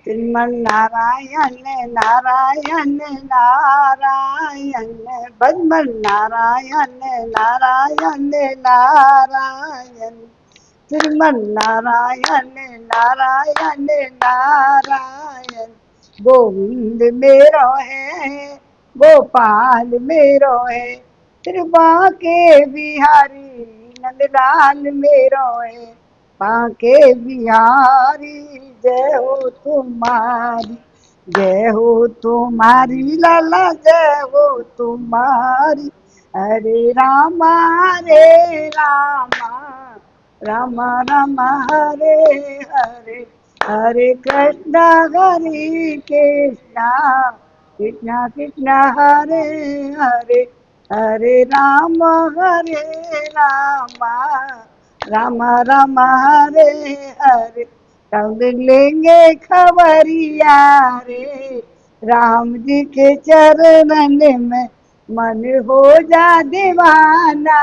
श्रीमन नारायण नारायण नारायण बजमन नारायण नारायण नारायण श्रीमन नारायण नारायण नारायण गोविंद मेरो है गोपाल मेरो है कृपा के बिहारी नंदलाल मेरो है बांके बिहारी जय हो तुम्हारी जय हो तुम्हारी लाला जय हो तुम्हारी हरे रामा राम राम हरे हरे हरे कृष्णा कृष्णा कृष्णा हरे हरे हरे राम राम राम हरे हरे कब लेंगे खबरिया रे राम जी के चरणन में मन हो जा दीवाना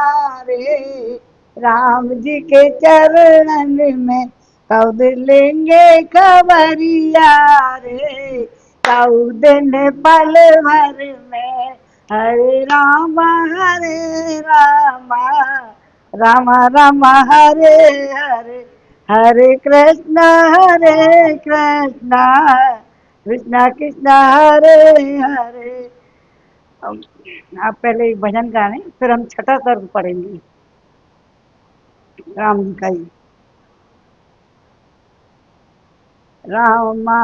रे राम जी के चरणन में कब लेंगे खबरिया रे कब दिन पल भर में हरे राम राम राम हरे हरे हरे कृष्ण कृष्ण कृष्ण हरे हरे। आप पहले एक भजन गाने फिर हम छठा सर्ग पढ़ेंगे राम जी का ही। रामा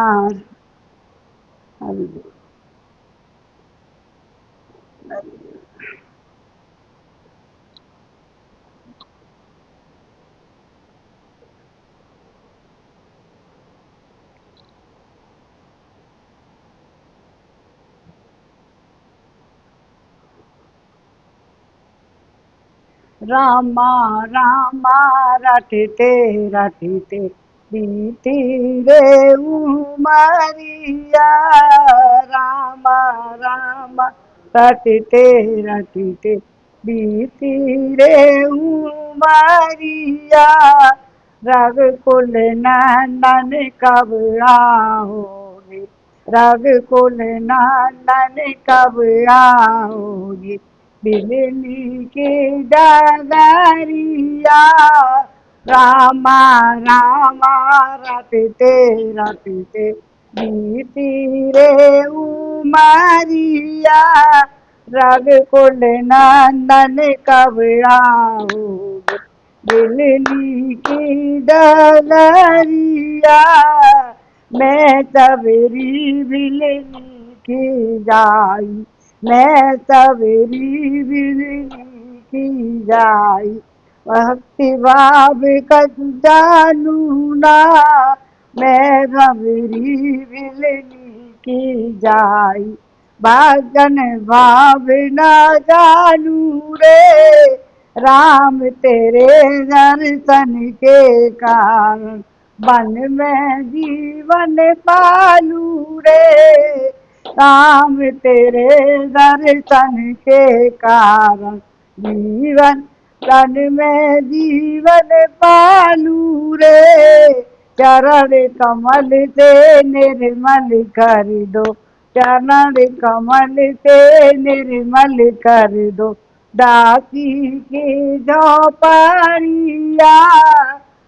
रामा रामा रटते रटते बीती रे उमरिया रामा रामा रटते रटते बीती रे उमरिया रघुकुल नंदन कब आओगे रघुकुल नंदन कब आओगे बिजली की डगरिया रामा रामा रटते रटते बीती रे उमरिया रघुकुल नंदन कब आओगे बिजली की डगरिया मैं सबरी बिजली की जाई मैं सबरी बिजली की जाई भक्ति भाव कस जानू ना मैं सबरी बिजली की जाई भागन भाव न जानू रे राम तेरे दर्शन के कारण वन में जीवन पालू रे राम तेरे दर्शन के कारण जीवन तन में जीवन पालू रे चरण कमल से निर्मल कर दो चरण कमल से निर्मल कर दो दासी की झोपड़िया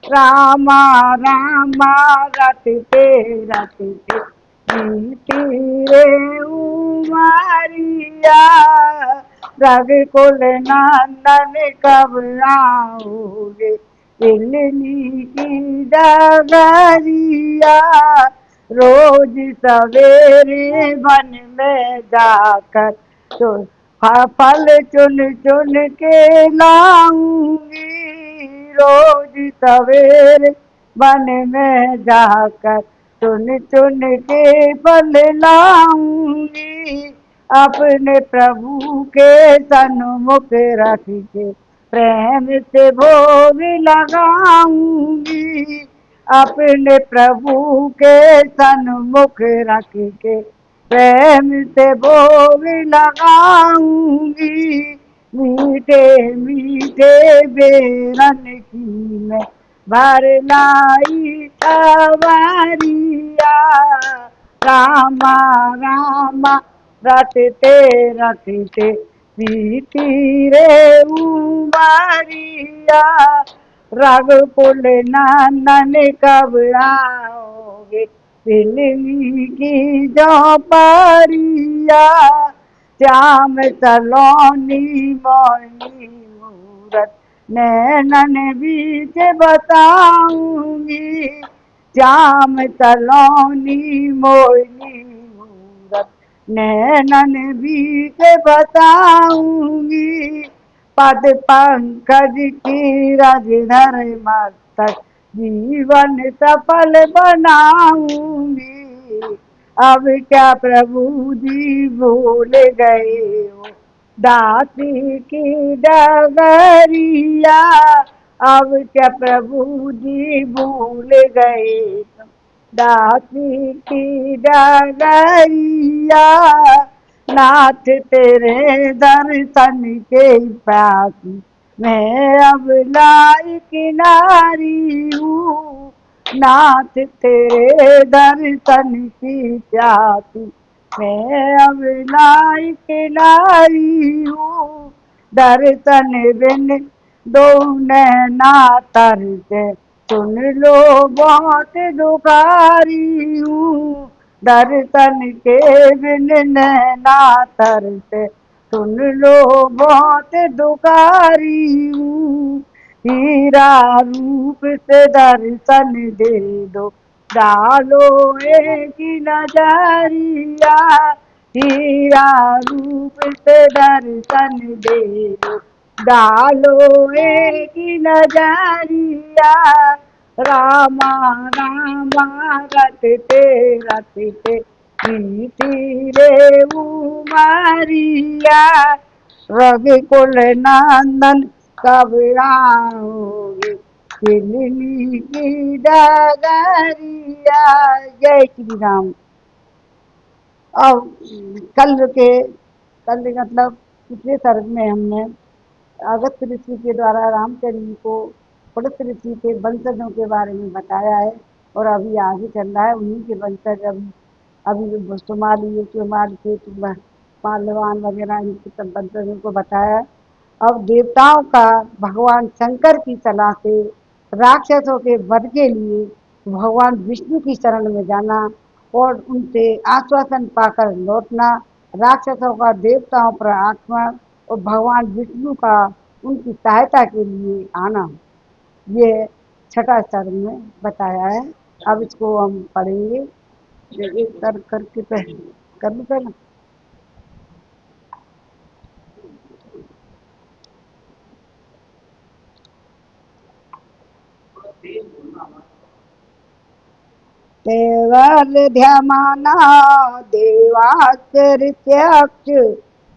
रामा रामा रटते रटते बीती रे उमरिया रघुकुल नंदन कब आओगे दिल्ली की डगरिया रोज सवेरे वन में जाकर तो फल चुन चुन के लाऊंगी रोज सवेरे वन में जाकर चुन चुन के फल लाऊंगी अपने प्रभु के सन्मुख रख के प्रेम से भोग लगाऊंगी अपने प्रभु के सन्मुख रख के प्रेम से भोग लगाऊंगी मीठे मीठे बेरन की मैं भर लाई सवारिया रामा रामा रटते रटते प्रीति रे उमरिया रघुकुल नंदन कब आओगे फिल्मी की जो परिया श्याम सलोनी मोहिनी मूरत नैनन बीच बताऊंगी श्याम सलोनी मोहिनी मूरत नैनन बीच बताऊंगी पद पंकज की रजधर मस्तक जीवन सफल बनाऊंगी अब क्या प्रभु जी भूल गए हो दासी की डगरिया अब क्या प्रभु जी भूल गए दासी की डगरिया नाथ तेरे दर्शन के प्यासी मैं अब लायक नारी हूँ नाथ तेरे दर्शन की प्यासी मैं अब लायक नारी हूँ दर्शन बिन दो नैना तरस सुन लो बहुत दुखारी हूँ दर्शन के बिन नैना तरस सुन लो बहुत दुखारी हूँ हीरा रूप से दर्शन दे दो डालो एक नजरिया हीरा रूप से दर्शन दे दो डालो एक नजरिया रामा रामा रटते रटते प्रीति रे उमरिया रघुकुल नंदन कब आओगे फिल्मी की डगरिया जय श्री राम। अब कल मतलब पिछले सर्ग में हमने अगस्त ऋषि के द्वारा रामचंद्र जी को पुलस्त ऋषि के वंशजों के बारे में बताया है और अभी आगे चल रहा है उन्हीं के वंशज अभी सुमाली के पालवान वगैरह इनके सब वंशजों को बताया। अब देवताओं का भगवान शंकर की सलाह से राक्षसों के वध के लिए भगवान विष्णु की शरण में जाना और उनसे आश्वासन पाकर लौटना राक्षसों का देवताओं पर आक्रमण और भगवान विष्णु का उनकी सहायता के लिए आना ये छठा स्तर में बताया है। अब इसको हम पढ़ेंगे एक कर करके कर लो पहले। देवाध्यामाना देवाचरित्यक्ष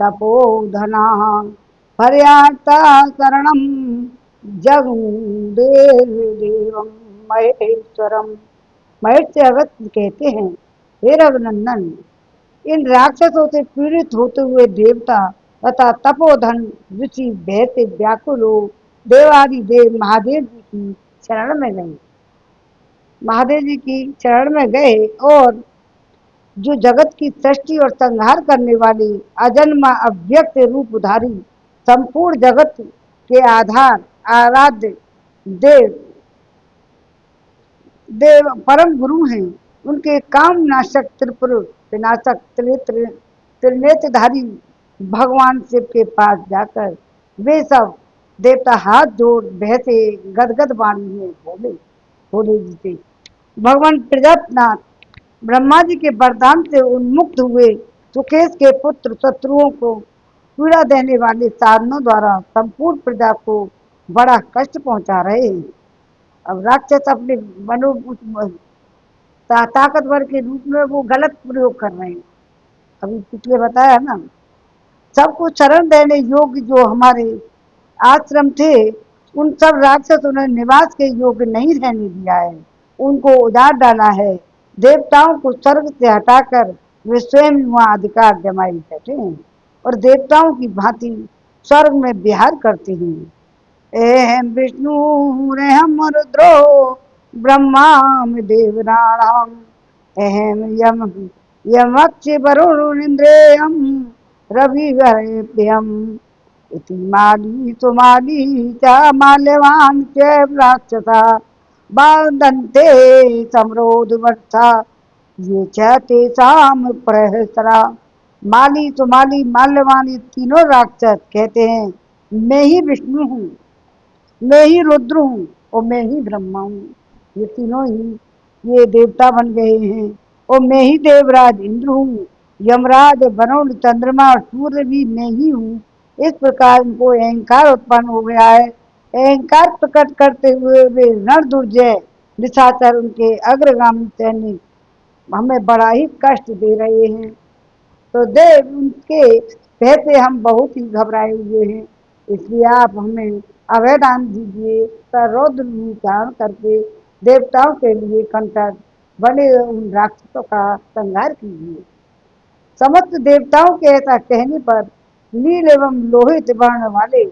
तपोधना पर्याप्ता शरणम जगदेवं महेश्वरम। महेश से अगस्त कहते हैं हे रघुनंदन इन राक्षसों से पीड़ित होते हुए देवता तथा तपोधन ऋषि भय से व्याकुल हो देवादि देव महादेव जी की शरण में गए महादेव जी की शरण में गए और जो जगत की सृष्टि और संहार करने वाले अजन्मा अव्यक्त रूपधारी संपूर्ण जगत के आधार आराध्य देव देव परम गुरु हैं उनके काम नाशक त्रिपुर विनाशक त्रिनेत्रधारी भगवान शिव के पास जाकर वे सब देवता हाथ जोड़ भय से गदगद वाणी में बोले बोले जी से भगवान प्रजापनाथ ब्रह्मा जी के वरदान से उन्मुक्त हुए सुकेश के पुत्र शत्रुओं को पीड़ा देने वाले साधनों द्वारा संपूर्ण प्रजा को बड़ा कष्ट पहुंचा रहे हैं। अब राक्षस अपने मनो ताकतवर के रूप में वो गलत प्रयोग कर रहे हैं। अभी पिछले बताया ना सबको शरण देने योग्य जो हमारे आश्रम थे उन सब राक्षसों ने निवास के योग्य नहीं रहने दिया है उनको उजाड़ डाला है देवताओं को स्वर्ग से हटाकर वे स्वयं वहाँ अधिकार जमाए बैठे हैं और देवताओं की भांति स्वर्ग में विहार करते हैं। एहम विष्णु रेहम रुद्रो ब्रह्मा देवराणाम अहम यम यमक्ष वरुणेन्द्रियम रविभ्यम इति माली सुमाली च माल्यवान च राक्षसा बाधन्ते समरोध वर्षा ये च तेषाम प्रहसरा। माली सुमाली माल्यवान ये तीनों राक्षस कहते हैं मैं ही विष्णु हूँ, मैं ही रुद्र हूँ और मैं ही ब्रह्मा हूँ। ये तीनों ही ये देवता बन गए हैं और मैं ही देवराज इंद्र हूँ, यमराज वरुण चंद्रमा और सूर्य भी मैं ही हूँ। इस प्रकार उनको अहंकार उत्पन्न हो गया है। अहंकार प्रकट करते हुए वे रण दुर्जय निशाचर उनके अग्रगामी सैनिक हमें बड़ा ही कष्ट दे रहे हैं। तो देव उनके कहते हम बहुत ही घबराए हुए हैं, इसलिए आप हमें अभय दान दीजिए। रौद्र रूप धारण करके देवताओं के लिए कंटक बने उन राक्षसों का संहार कीजिए। समस्त देवताओं के ऐसा कहने पर नील एवं लोहित वर्ण वाले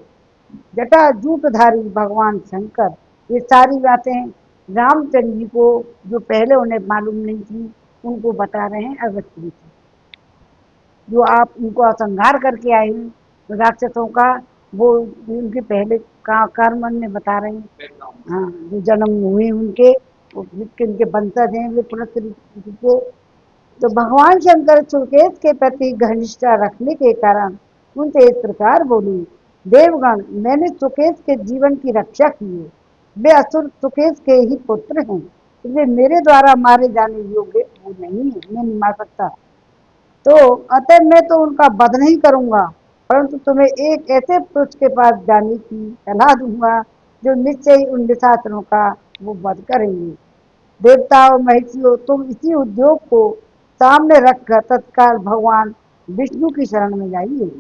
जटाजूटधारी भगवान शंकर ये सारी बातें रामचंद्र जी को जो पहले उन्हें मालूम नहीं थी उनको बता रहे हैं अगस्त्य ऋषि। जो आप उनको संहार करके आए हैं राक्षसों का, वो उनके पहले का कर्म में बता रहे हैं। हाँ, जो जन्म हुए उनके जिसके उनके वंशज हैं वे पुलस्त्य ऋषि के। तो भगवान शंकर सुकेश के प्रति घनिष्ठता रखने के कारण उनसे इस प्रकार बोली, देवगण मैंने सुकेश के जीवन की रक्षा की है, वे असुर सुकेश के ही पुत्र हैं, इसलिए मेरे द्वारा मारे जाने योग्य वो नहीं है, मैं नहीं मार सकता। तो अतः मैं तो उनका वध नहीं करूंगा, परंतु तुम्हें एक ऐसे पुरुष के पास जाने की सलाह दूंगा जो निश्चय ही उन निशाचरों का वो वध करेंगे। देवताओं महर्षियों तुम इसी उद्योग को सामने रखकर तत्काल भगवान विष्णु की शरण में जाइए,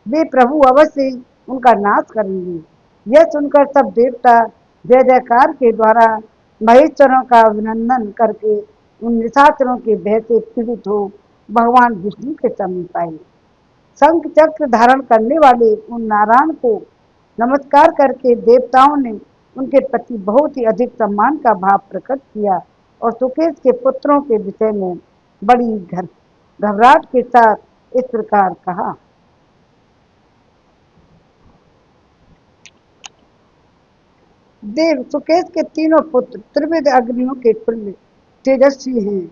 वे प्रभु अवश्य ही उनका नाश करेंगे। यह सुनकर सब देवता जय जयकार के द्वारा महेश्वरों का अभिनंदन करके उन निशाचरों के भय से पीड़ित हो भगवान विष्णु के समीप आए। शंख चक्र धारण करने वाले उन नारायण को नमस्कार करके देवताओं ने उनके प्रति बहुत ही अधिक सम्मान का भाव प्रकट किया और सुकेश के पुत्रों के विषय में बड़ी घबराहट के साथ इस प्रकार कहा। देव सुकेश के तीनों पुत्र त्रिविध अग्नियों के तुल्य तेजस्वी हैं।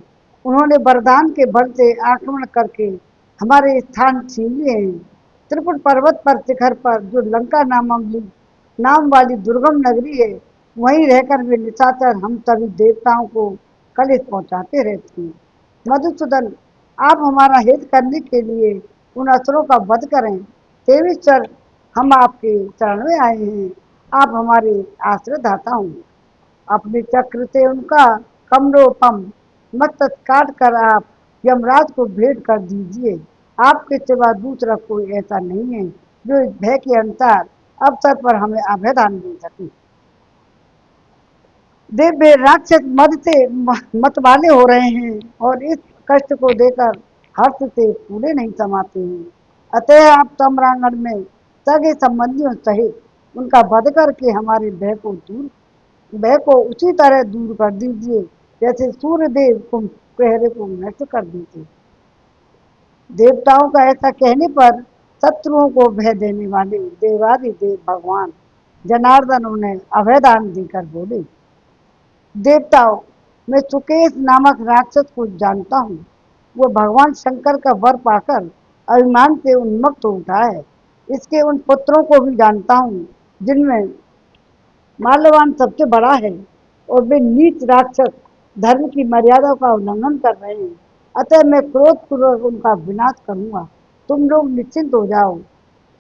उन्होंने वरदान के बल से आक्रमण करके हमारे स्थान छीन लिए हैं। त्रिपुट पर्वत पर शिखर पर जो लंका नाम वाली दुर्गम नगरी है, वहीं रहकर वे निशाचर हम सभी देवताओं को कलेश पहुंचाते रहते हैं। मधुसूदन आप हमारा हित करने के लिए उन असुरों का वध करें। देवेश्वर हम आपके शरण में आए हैं, आप हमारे आश्रय दाता हूँ। अपने चक्र से उनका कमलोपम मस्तक काट कर आप यमराज को भेंट कर दीजिए। आपके सिवा दूसरा कोई ऐसा नहीं है जो इस भय के अनुसार अवसर पर हमें अभयदान दे सके। देव राक्षस मद से मतवाले हो रहे हैं और इस कष्ट को देकर हर्ष से पूरे नहीं समाते हैं। अतः आप सम्रांगण में सगे संबंधियों सहित उनका वध करके हमारे भय को उसी तरह दूर कर दीजिए जैसे सूर्य देव पहरे को नष्ट कर दीजिए। देवताओं का ऐसा कहने पर शत्रुओं को भय देने वाले देवादिदेव भगवान जनार्दन उन्हें अभयदान देकर बोले, देवताओं मैं सुकेश नामक राक्षस को जानता हूँ। वो भगवान शंकर का वर पाकर अभिमान से उन्मत्त हो उठा है। इसके उन पुत्रों को भी जानता हूँ जिनमें माल्यवान सबसे बड़ा है और वे नीच राक्षस धर्म की मर्यादा का उल्लंघन कर रहे हैं। अतः मैं क्रोध पूर्वक उनका विनाश करूंगा, तुम लोग निश्चिंत हो जाओ।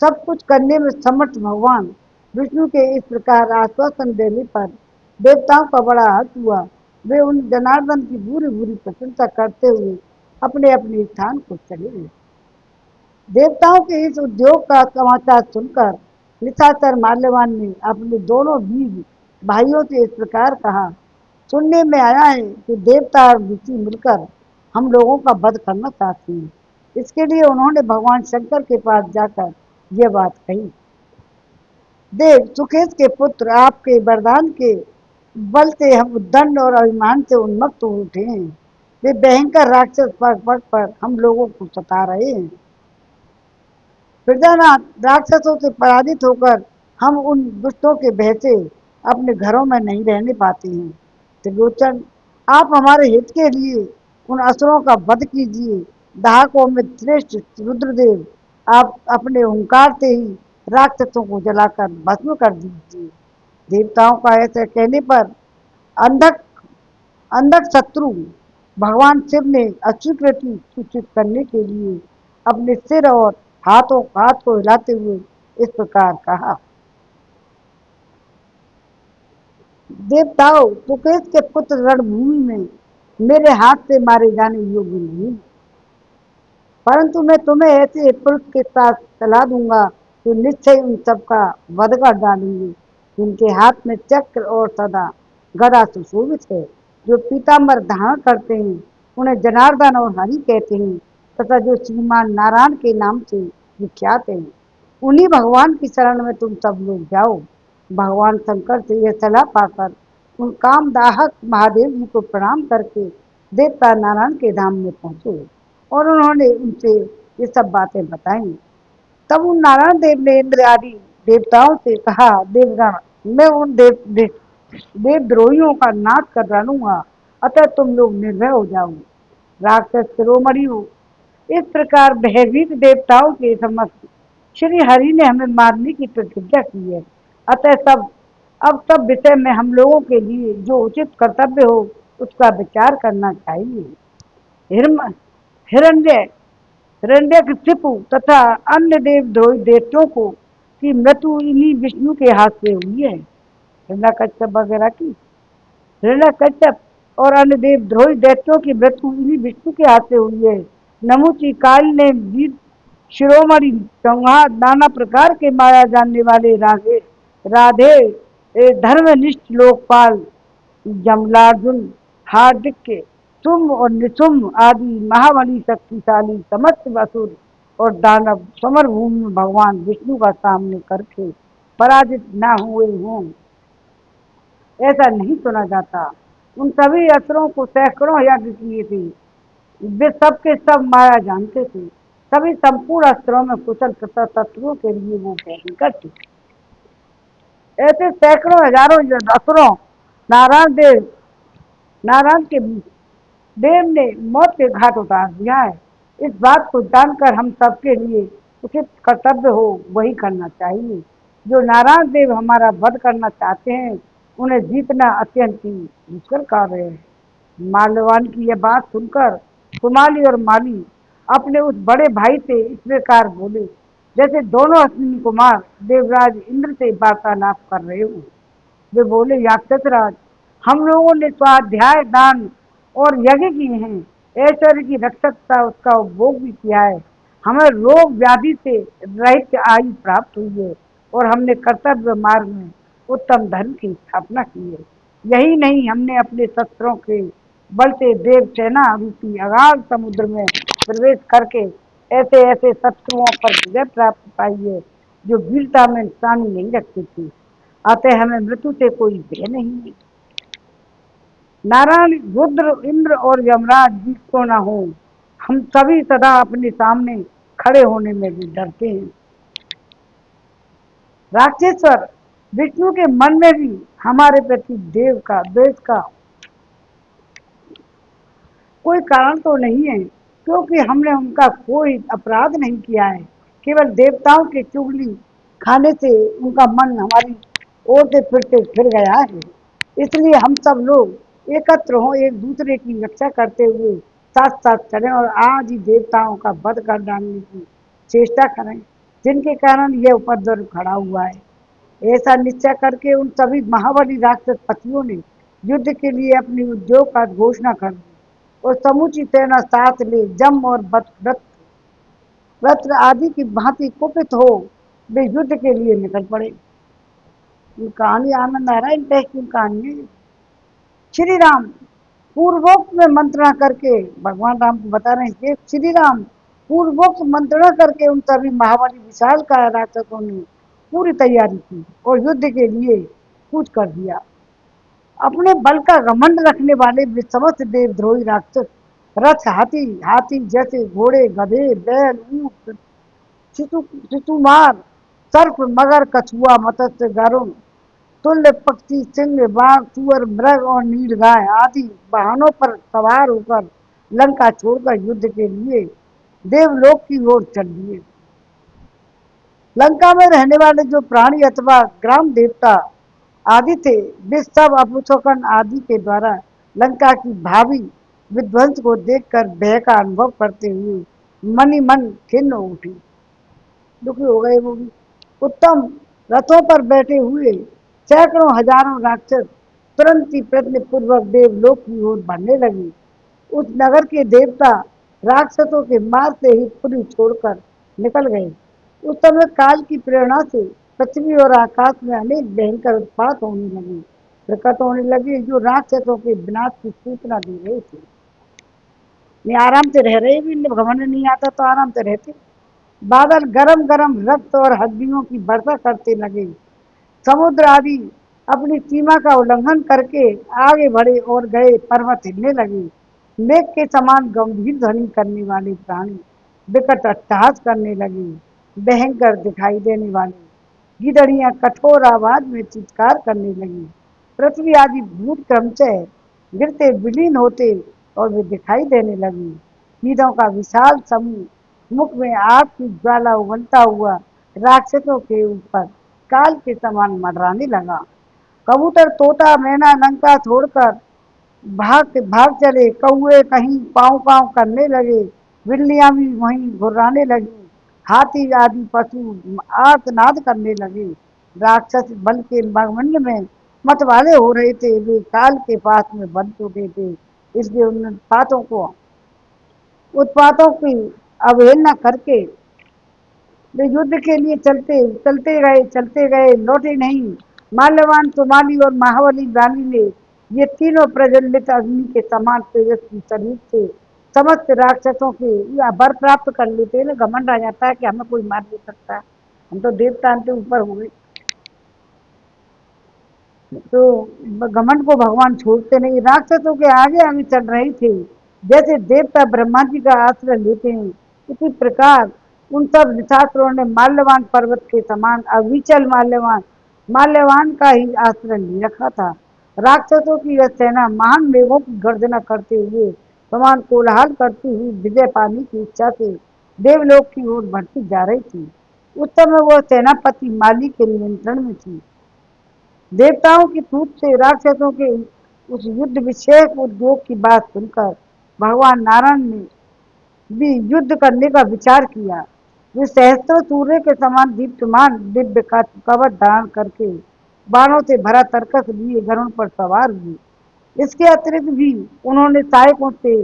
सब कुछ करने में समर्थ भगवान विष्णु के इस प्रकार आश्वासन देने पर देवताओं का बड़ा हर्ष हुआ। वे उन जनार्दन की बुरी बुरी प्रशंसा करते हुए अपने अपने स्थान को चले गए। देवताओं के इस उद्योग का समाचार सुनकर निशाचर माल्यवान ने अपने दोनों वीर भाइयों से इस प्रकार कहा, सुनने में आया है कि देवता और ऋषि मिलकर हम लोगों का वध करना चाहते हैं। इसके लिए उन्होंने भगवान शंकर के पास जाकर यह बात कही। देव सुकेश के पुत्र आपके वरदान के बल से हम उद्दंड और अभिमान से उन्मत्त हो उठे हैं। वे भयंकर राक्षस पर्वत पर हम लोगों को सता रहे हैं। प्रजानाथ, राक्षसों से पराजित होकर हम उन दुष्टों के भय से अपने घरों में नहीं रहने पाते हैं। त्रिलोचन, आप हमारे हित के लिए उन असुरों का वध कीजिए। दाहकों में श्रेष्ठ रुद्रदेव, आप अपने हुंकार से ही राक्षसों को जलाकर भस्म कर दीजिए। देवताओं का ऐसे कहने पर अंधक अंधक शत्रु भगवान शिव ने अस्वीकृति सूचित करने के लिए अपने सिर और हाथ को हिलाते हुए इस प्रकार कहा। देवताओं, सुकेश के पुत्र रणभूमि में मेरे हाथ से मारे जाने योग्य नहीं, परंतु मैं तुम्हें ऐसे पुरुष के साथ सलाह दूंगा जो निश्चय उन सबका वध कर डालेंगे, जिनके हाथ में चक्र और सदा गदा सुशोभित है, जो पीताम्बर धारण करते हैं, उन्हें जनार्दन और हरि कहते हैं तथा जो श्रीमान नारायण के नाम से विख्यात हैं। उन्हीं भगवान की शरण में तुम सब लोग जाओ। भगवान शंकर से यह सलाह पाकर उन कामदाहक महादेव जी को प्रणाम करके देवता नारायण के धाम में पहुंचे और उन्होंने उनसे ये सब बातें बताई। तब उन नारायण देव ने इंद्र आदि देवताओं से कहा, देवगण, मैं उन देवद्रोहियों का नाश कर डालूंगा, अतः तुम लोग निर्भय हो जाओ। राक्षस शिरोमणियों, इस प्रकार भयभीत देवताओं के समक्ष श्री हरि ने हमें मारने की प्रतिज्ञा की है, अतः अब सब विषय में हम लोगों के लिए जो उचित कर्तव्य हो उसका विचार करना चाहिए। हिरण्य हिरण्य हिरण्यकशिपु तथा अन्य देवद्रोही दैत्यों को की मृत्यु इन्हीं विष्णु के हाथ से हुई है। हिरण्यकश्यप वगैरह की हिरण्यकश्यप और अन्य देवद्रोही दैत्यों की मृत्यु इन्हीं विष्णु के हाथ से हुई है। नमुची काल ने वीर शिरोमणि संहार नाना प्रकार के माया जानने वाले राधे धर्मनिष्ठ लोकपाल जमलार्जुन, हार्दिक, तुम और निशुम्भ आदि महाबली शक्तिशाली समस्त असुर और दानव समर भूमि में भगवान विष्णु का सामने करके पराजित न हुए हों, ऐसा नहीं सुना जाता। उन सभी असुरों को सैकड़ों यज्ञ किए थे, वे सब के सब माया जानते थे। सभी संपूर्ण अस्त्रों में कुशल तथा शत्रुओं के लिए वो भयंकर थे। ऐसे सैकड़ों हजारों असुरों नारायण के देव ने मौत के घाट उतार दिया है। इस बात को जानकर हम सबके लिए उचित कर्तव्य हो वही करना चाहिए। जो नारायण देव हमारा वध करना चाहते हैं उन्हें जीतना अत्यंत ही मुश्किल कार्य है। माल्यवान की यह बात सुनकर सुमाली और माली अपने उस बड़े भाई से इस प्रकार बोले जैसे दोनों अश्विनी कुमार देवराज इंद्र से वार्तालाप कर रहे हो। वे बोले, याक्षस राज, हम लोगों ने स्वाध्याय दान और यज्ञ किए हैं, ऐश्वर्य की रक्षकता उसका उपभोग भी किया है, हमें रोग व्याधि से रहित आयु प्राप्त हुई है और हमने कर्तव्य मार्ग में उत्तम धर्म की स्थापना की है। यही नहीं, हमने अपने शस्त्रों के बल से देव सेना रूपी अगाध समुद्र में प्रवेश करके ऐसे ऐसे शत्रुओं पर विजय प्राप्त पाई है जो वीरता में निशानी नहीं रखते थे, अतः हमें मृत्यु से कोई भय नहीं है। नारायण, रुद्र, इंद्र और यमराज जिसको न हो, हम सभी सदा अपने सामने खड़े होने में भी डरते हैं। राक्षेश्वर, विष्णु के मन में भी हमारे प्रति देव का द्वेष का कोई कारण तो नहीं है, क्योंकि हमने उनका कोई अपराध नहीं किया है। केवल देवताओं के चुगली खाने से उनका मन हमारी ओर से फिर गया है। इसलिए हम सब लोग एकत्र हों, एक दूसरे की रक्षा करते हुए साथ साथ चलें और आज ही देवताओं का वध कर डालने की चेष्टा करें, जिनके कारण यह उपद्रव खड़ा हुआ है। ऐसा निश्चय करके उन सभी महाबली राक्षस पतियों ने युद्ध के लिए अपनी उद्योग का घोषणा कर दी और समूची सेना साथ ले जम और वृत्र आदि की भांति कुपित हो वे युद्ध के लिए निकल पड़े। कहानी आनंद आ रहा है, इंटरेस्टिंग कहानी है। श्री राम पूर्वोक्त में मंत्रणा करके भगवान राम को बता रहे हैं, श्री राम पूर्वोक्त मंत्रणा करके उन सभी महाबली विशाल का राक्षसों ने पूरी तैयारी की और युद्ध के लिए कूच कर दिया। अपने बल का घमंड रखने वाले वे समस्त देवद्रोही राक्षस रथ हाथी, हाथी जैसे घोड़े, गधे, बैल, ऊंट, शिशुमार, सर्प, मगर, कछुआ, मत्स्य, गरुड़, तुल्य पक्षी, सिंह, बाघ, सुअर, मृग और नीलगाय आदि वाहनों पर सवार होकर लंका छोड़कर युद्ध के लिए देवलोक की ओर चल दिए। लंका में रहने वाले जो प्राणी अथवा ग्राम देवता आदि थे, वे सब अपुशकन आदि के द्वारा लंका की भावी विध्वंस को देखकर भय का अनुभव करते हुए मन ही मन खिन्न हो उठी, दुखी हो गए वो भी। उत्तम रथों पर बैठे हुए सैकड़ों हजारों राक्षस तुरंत ही प्रयत्न पूर्वक देवलोक की ओर बढ़ने लगे। उस नगर के देवता राक्षसों के मार से ही पुरी छोड़कर निकल गए। उस समय काल की प्रेरणा से पृथ्वी और आकाश में अनेक भयंकर उत्पात होने लगे, प्रकट होने लगे, जो राक्षसों के विनाश की सूचना दे रहे थे। नहीं आराम से रह रहे भी, घमंड नहीं आता तो आराम से रहते। बादल गरम गरम रक्त और हड्डियों की वर्षा करते लगे। समुद्र आदि अपनी सीमा का उल्लंघन करके आगे बढ़े और गए, पर्वत हिलने लगे। मेघ के समान गंभीर ध्वनि करने वाले प्राणी विकट अट्टहास करने लगे, भयंकर दिखाई देने वाले गिदड़ियां कठोर आवाज में चित्कार करने लगी। पृथ्वी आदि भूत क्रमशः गिरते विलीन होते और वे दिखाई देने लगी। कीड़ों का विशाल समूह मुख में आग की ज्वाला उगलता हुआ राक्षसों के ऊपर काल के समान मंडराने लगा। कबूतर, तोता, मैना लंका छोड़कर भाग भाग चले। कौए कहीं पाँव पाँव करने लगे, बिल्लियां भी वहीं घुर्राने लगी। हाथी आदि पशु आर्तनाद करने लगे। राक्षस बल के मंड में मतवाले हो रहे थे, वे काल के पास में बन चुके थे। इसलिए उन उत्पातों की अवहेलना करके वे युद्ध के लिए चलते गए, लौटे नहीं। माल्यवान, सुमाली और महाबली रानी ने ये तीनों प्रज्वलित अग्नि के समान तेजस्वी शरीर से समस्त राक्षसों के या वर प्राप्त कर लेते हैं ना, घमंड आ जाता है कि हमें कोई मार नहीं सकता, हम तो देवता के ऊपर हुए। तो घमंड को भगवान छोड़ते नहीं, राक्षसों के आगे आगे चल रहे थे। जैसे देवता ब्रह्मा जी का आश्रय लेते हैं, इसी प्रकार उन सब निशाचरों ने माल्यवान पर्वत के समान अविचल माल्यवान का ही आश्रय ले रखा था। राक्षसों की यह सेना महान मेघों की गर्जना करते हुए समान कोलाहल करती हुई विजय पाने की इच्छा से देवलोक की ओर बढ़ती जा रही थी। उस समय वह सेनापति माली के नियंत्रण में थी। देवताओं की टूट से राक्षसों के उस युद्ध विषयक उद्योग की बात सुनकर भगवान नारायण ने भी युद्ध करने का विचार किया। वे सहस्त्रों सूर्य के समान दीप्तमान दिव्य का कवच धारण करके बाणों से भरा तर्कस लिए गरुड़ पर सवार हुए। इसके अतिरिक्त भी उन्होंने सहायकों से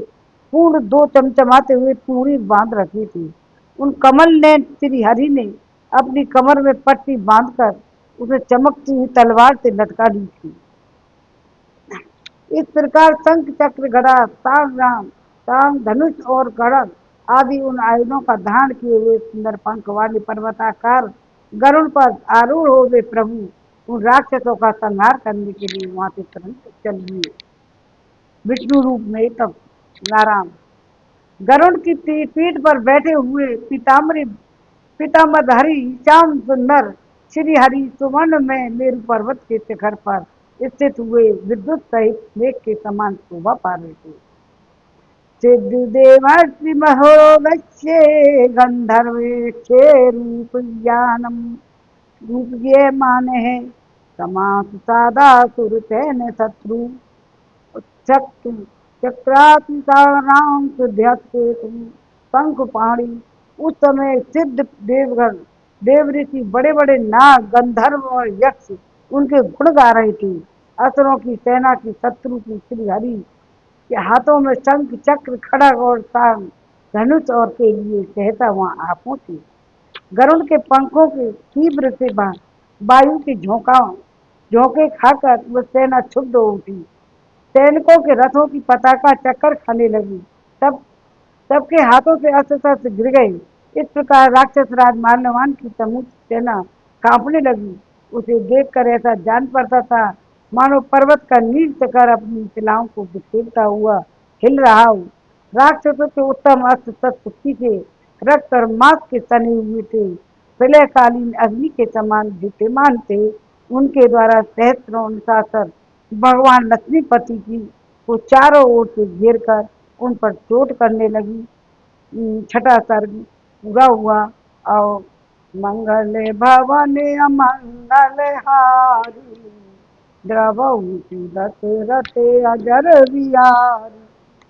पूर्ण दो चमचमाते हुए तूड़ी बांध रखी थी। उन कमल ने श्री हरि ने अपनी कमर में पट्टी बांधकर उसे चमकती हुई तलवार से लटका दी थी। इस प्रकार शंख, चक्र, गदा, सांग, धनुष और खड्ग आदि उन आयुधों का धारण किए हुए सुंदर पंख वाले पर्वताकार गरुड़ पर आरूढ़ हो गए प्रभु उन राक्षसों का संहार करने के लिए वहां से तुरंत चल दिए, विष्णु रूप में। तब नारायण गरुड़ की पीठ पर बैठे हुए पीताम्बरधारी श्याम सुंदर श्री हरि सुवर्ण में मेरु पर्वत के शिखर पर स्थित हुए विद्युत सहित मेघ के समान शोभा पा रहे थे। सिद्धदेवर्षि महोदस्ये गंधर्वेक्षे रूप ज्ञानम रूप ये माने है समास सादा सुरतैन शत्रु चक्र चक्रातिसाराम शंख पाणी। उस समय सिद्ध देवगण, देव ऋषि, बड़े बड़े नाग, गंधर्व और यक्ष उनके गुण गा रहे थे। असुरों की सेना की शत्रु की श्री हरि के हाथों में शंख, चक्र, खड़ग और सांग, धनुष और के लिए कहता वहां आ पहुंचे। गरुड़ के पंखों के तीव्र से वायु के झोंके खाकर वह सेना क्षुब्ध हो उठी। सैनिकों के रथों की पताका चक्कर खाने लगी, तब सबके हाथों से अस्त्र शस्त्र गिर गए। इस प्रकार राक्षस राज माल्यवान की समूची सेना कांपने लगी। उसे देखकर ऐसा जान पड़ता था मानो पर्वत का नील शिखर अपनी शिलाओं को बिखेरता हुआ हिल रहा हो। राक्षसों के उत्तम अस्त्र शस्त्र के रक्त और मांस के तने हुए थे, प्रलयकालीन अग्नि के समान दीप्यमान थे। उनके द्वारा सहस्त्रों अनुशासन भगवान लक्ष्मीपति की को चारों ओर से घेर कर उन पर चोट करने लगी। छठा सर्ग पूरा हुआ। और मंगल भवन अमंगल हारी, द्रवहु सुदत रते अजर बिहारी,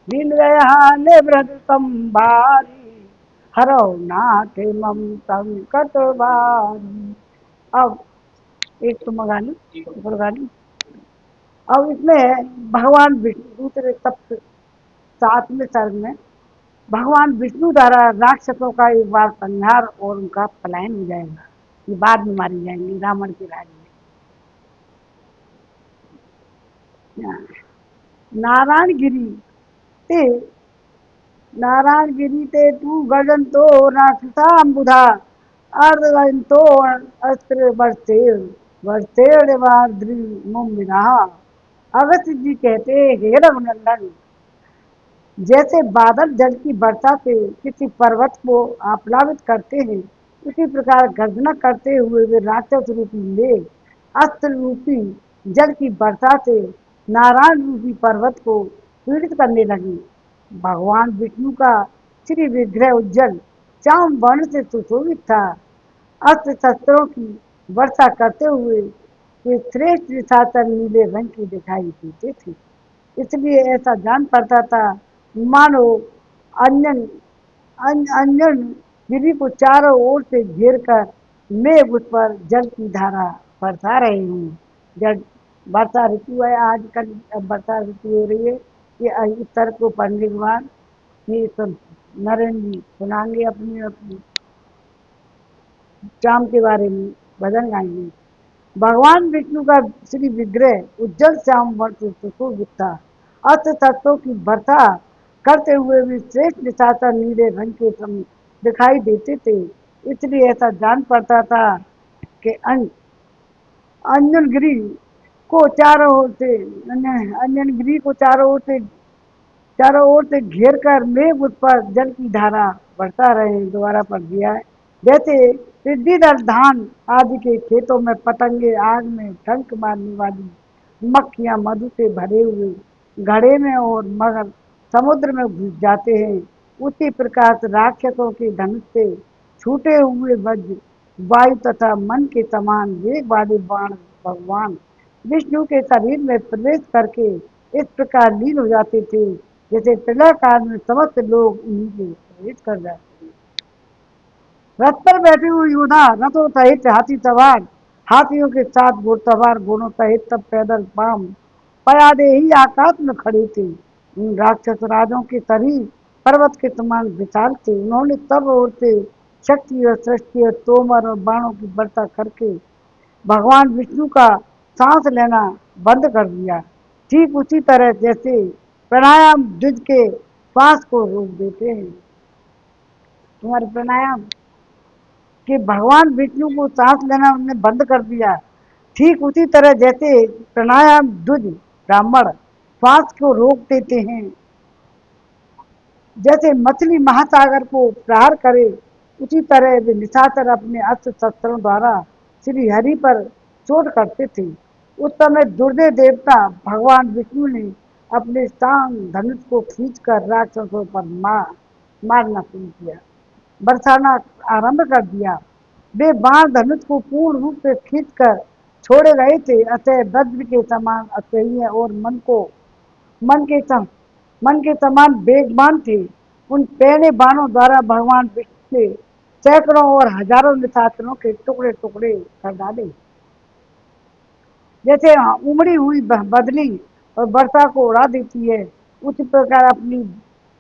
दिन दयाले व्रत संभारी, हरौ नाथ मम संकट भारी। अब एक तो मगा ली, गा ली। अब इसमें भगवान विष्णु दूसरे सप्त सातवें सर्ग में भगवान विष्णु द्वारा राक्षसों का एक बार संहार और उनका पलायन हो जाएगा। ये बाद में मारी जाएंगे रावण के राज में। नारायण गिरी ते नारायण गिरी ते तू गर्जन तो राक्षसाम्बुधा अर्धगन तो अस्त्र वर्षेण वाद्री मुमिना। अगस्त्य जी कहते, हे रघुनंदन, जैसे बादल जल की वर्षा से किसी पर्वत को आप्लावित करते हैं, उसी प्रकार गर्जना करते हुए वे राक्षस रूपी मेघ अस्त्र रूपी जल की वर्षा से नारायण रूपी पर्वत को पीड़ित करने लगे। भगवान विष्णु का श्री विग्रह उज्जवल श्याम वर्ण से सुशोभित था। अस्त्र शस्त्रों की वर्षा करते हुए वे श्रेष्ठ निशाचर नीले रंग की दिखाई देते थे, इसलिए ऐसा जान पड़ता था मानो अंजन अंजन गिरी को चारों ओर से घेर कर मेघ उस पर जल की धारा बरसा रहे हूँ। जब वर्षा ऋतु है आजकल, अब वर्षा ऋतु हो रही है, ये इस तरह को पढ़ने के बाद ये सब नरेंद्र जी सुनाएंगे अपनी अपनी शाम के बारे में भजन गाएंगे। भगवान विष्णु का श्री विग्रह उज्जवल श्याम वर्ण से सुशोभित था। अस्त्र शस्त्रों की वर्षा करते हुए भी श्रेष्ठ निशाचर नीले रंग के सम दिखाई देते थे, इसलिए ऐसा जान पड़ता था कि अंजनगिरी को चारों ओर से अंजनगिरी को चारों ओर से घेर कर मेघ उस पर जल की धारा बरसा रहे हैं। दोबारा पढ़ दिया है। जैसे सिद्धिदल धान आदि के खेतों में पतंगे आग में डंक मारने वाली मक्खियां मधु से भरे हुए घड़े में और मगर समुद्र में घुस जाते हैं, उसी प्रकार से राक्षसों के धनुष से छूटे हुए वज्र वायु तथा मन के समान वेग वाले बाण भगवान विष्णु के शरीर में प्रवेश करके इस प्रकार लीन हो जाते थे, जैसे प्रलय काल में समस्त लोग उन्हीं के प्रवेश कर जाते। रथ पर बैठे हुए योद्धा रथों सहित हाथी सवार हाथियों के साथ घुड़सवार घोड़ों सहित सब पैदल पाम पयादे ही आकाश में खड़े थे। उन राक्षस राजों के शरीर पर्वत के समान विशाल थे। उन्होंने सब ओर से शक्ति और सृष्टि और तोमर और बाणों की वर्षा करके भगवान विष्णु का सांस लेना बंद कर दिया, ठीक उसी तरह जैसे प्राणायाम द्विज के श्वास को रोक देते हैं। तुम्हारे प्राणायाम कि भगवान विष्णु को सांस लेना उन्होंने बंद कर दिया, ठीक उसी तरह जैसे प्राणायाम द्विज ब्राह्मण श्वास को रोक देते हैं। जैसे मछली महासागर को प्रहार करे, उसी तरह वे निशाचर अपने अस्त्र शस्त्रों द्वारा श्री हरि पर चोट करते थे। उस समय दुर्दय देवता भगवान विष्णु ने अपने सांग धनुष को खींचकर राक्षसों पर मारना शुरू किया, बरसाना आरंभ कर दिया। वे बाण धनुष को पूर्ण रूप से खींचकर छोड़े रहे थे, अतः वज्र के समान असह्य और मन के सम मन के समान वेगवान थे। उन पहले बाणों द्वारा भगवान विष्णु ने सैकड़ों और हजारों निशाचरों के टुकड़े टुकड़े कर डाले। जैसे उमड़ी हुई बदली और वर्षा को उड़ा देती है, उसी प्रकार अपनी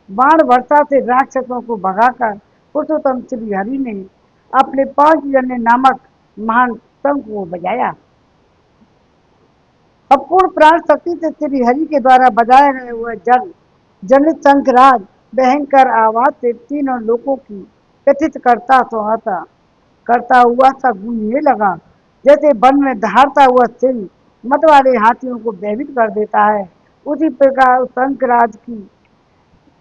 बाण वर्षा से राक्षसों को भगाकर पुरुषोत्तम श्री हरि ने अपने 5 जन्य नामक महान शंख को बजाया। अपूर्ण प्राण शक्ति से श्री हरि के द्वारा बजाया गया हुआ जल जनित शंखराज भयंकर आवाज से तीनों लोकों की कथित करता हुआ सा गूंजने लगा, जैसे वन में दहाड़ता हुआ सिंह मत वाले हाथियों को भयभीत कर देता है। उसी प्रकार शंखराज की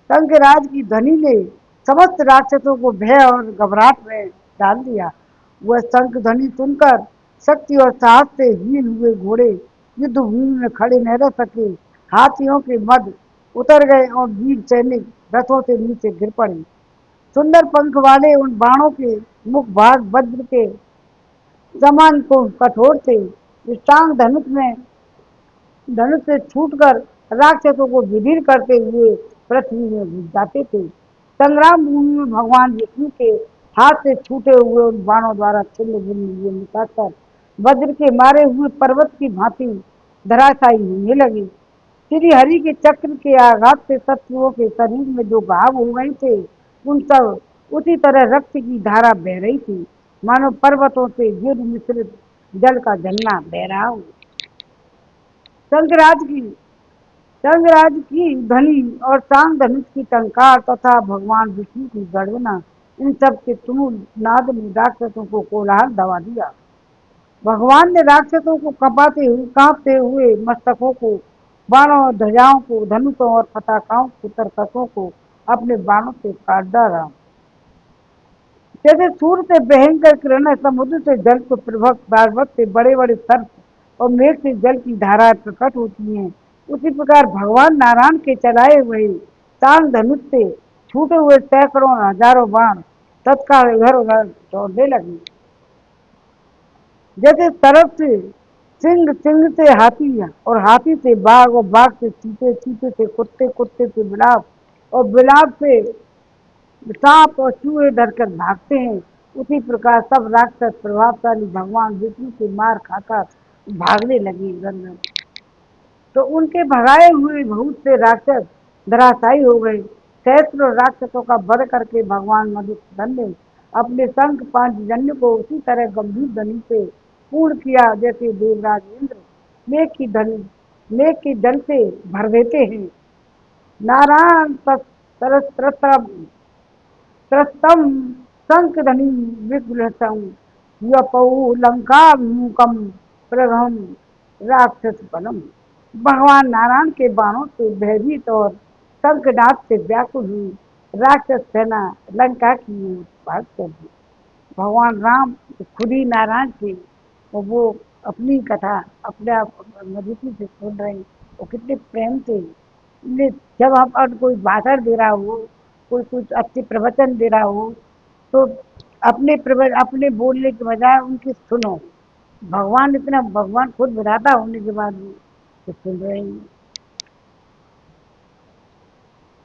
शंखराज की ध्वनि ने समस्त राक्षसों को भय और घबराहट में डाल दिया। वह शंख ध्वनि सुनकर शक्ति और साहस से हीन हुए घोड़े युद्ध भूमि में खड़े न रह सके। हाथियों के मद उतर गए और वीर सैनिक रथों से नीचे गिर पड़े। सुंदर पंख वाले उन बाणों के मुख भाग वज्र के समान को कठोर थे। विष्टांग धनुष से छूटकर राक्षसों को विदीर्ण करते हुए पृथ्वी में घुस जाते थे। संग्राम भूमि में भगवान विष्णु के हाथ से छूटे हुए उन बाणों द्वारा छिन्न भिन्न हुए निकालकर वज्र के मारे हुए पर्वत की भांति धराशायी होने लगे। श्री हरि के चक्र के आघात से शत्रुओं के शरीर में जो घाव हो गए थे, उन सब उसी तरह रक्त की धारा बह रही थी, मानो पर्वतों से युद्ध मिश्रित जल का झरना बह रहा हो। शंकराज की शंकराज की ध्वनि और सांग धनुष की टंकार तथा भगवान विष्णु की गर्जना, इन सब के तुमुल नाद ने राक्षसों को कोलाहल दबा दिया। भगवान ने राक्षसों को कांपते हुए मस्तकों को, बाणों और ध्वजाओं को, धनुषों और पताकाओं के तरकसों को अपने बाणों से काट डाला। जैसे सूर्य से भयंकर किरणें समुद्र से जल को पर्वत से बड़े बड़े सर्प और मेघ से जल की धारा प्रकट होती हैं, उसी प्रकार भगवान नारायण के चलाए हुए ताल धनुष से छूटे हुए सैकड़ों हजारों बाण तत्काल इधर उधर दौड़ने लगे। जैसे तरफ से सिंह, सिंह से हाथी और हाथी से बाघ और बाघ से चीते, चीते से कुत्ते, कुत्ते से बिलाप और बिलाप से सांप और चूहे डरकर भागते हैं, उसी प्रकार सब राक्षस प्रभावशाली भगवान विष्णु के मार खाकर भागने लगे इधर उधर। तो उनके भगाए हुए बहुत से राक्षस धराशायी हो गए। सहस्त्रों राक्षसों का वध करके भगवान मधुसूदन ने अपने शंख पांचजन्य को उसी तरह गंभीर ध्वनि से पूर्ण किया, जैसे देवराज इंद्र मेघ की दल से भर देते हैं। नारायण त्रस्तम शंखध्वनि विग्रहं यपौ लंकाभिमुखं प्रगहं राक्षस बलम। भगवान नारायण के बाणों से भयभीत और शंखनाद से व्याकुल हुई राक्षस सेना लंका की ओर भाग चली। भगवान राम खुद ही नारायण थे और वो अपनी कथा अपने आप मधुसी से सुन रहे हैं, वो कितने प्रेम से। जब हम कोई भाषण दे रहा हो, कोई कुछ अच्छे प्रवचन दे रहा हो, तो अपने बोलने के बजाय उनकी सुनो। भगवान खुद विधाता होने के बाद भी तो सुन रहे हैं।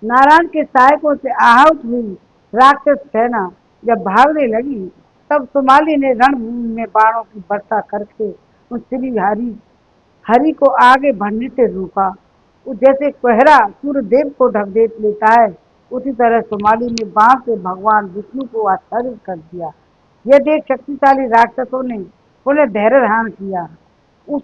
नारायण के सहायकों से आहत हुई राक्षस सेना जब भागने लगी, तब सुमाली ने रणभूमि में बाणों की वर्षा करके उन श्री हरि को आगे बढ़ने से रोका। जैसे कोहरा सूर्य देव को ढक दे लेता है, उसी तरह सुमाली ने बाण से भगवान विष्णु को आच्छादित कर दिया। यह देख शक्तिशाली राक्षसों ने पुनः धैर्य धारण किया। उस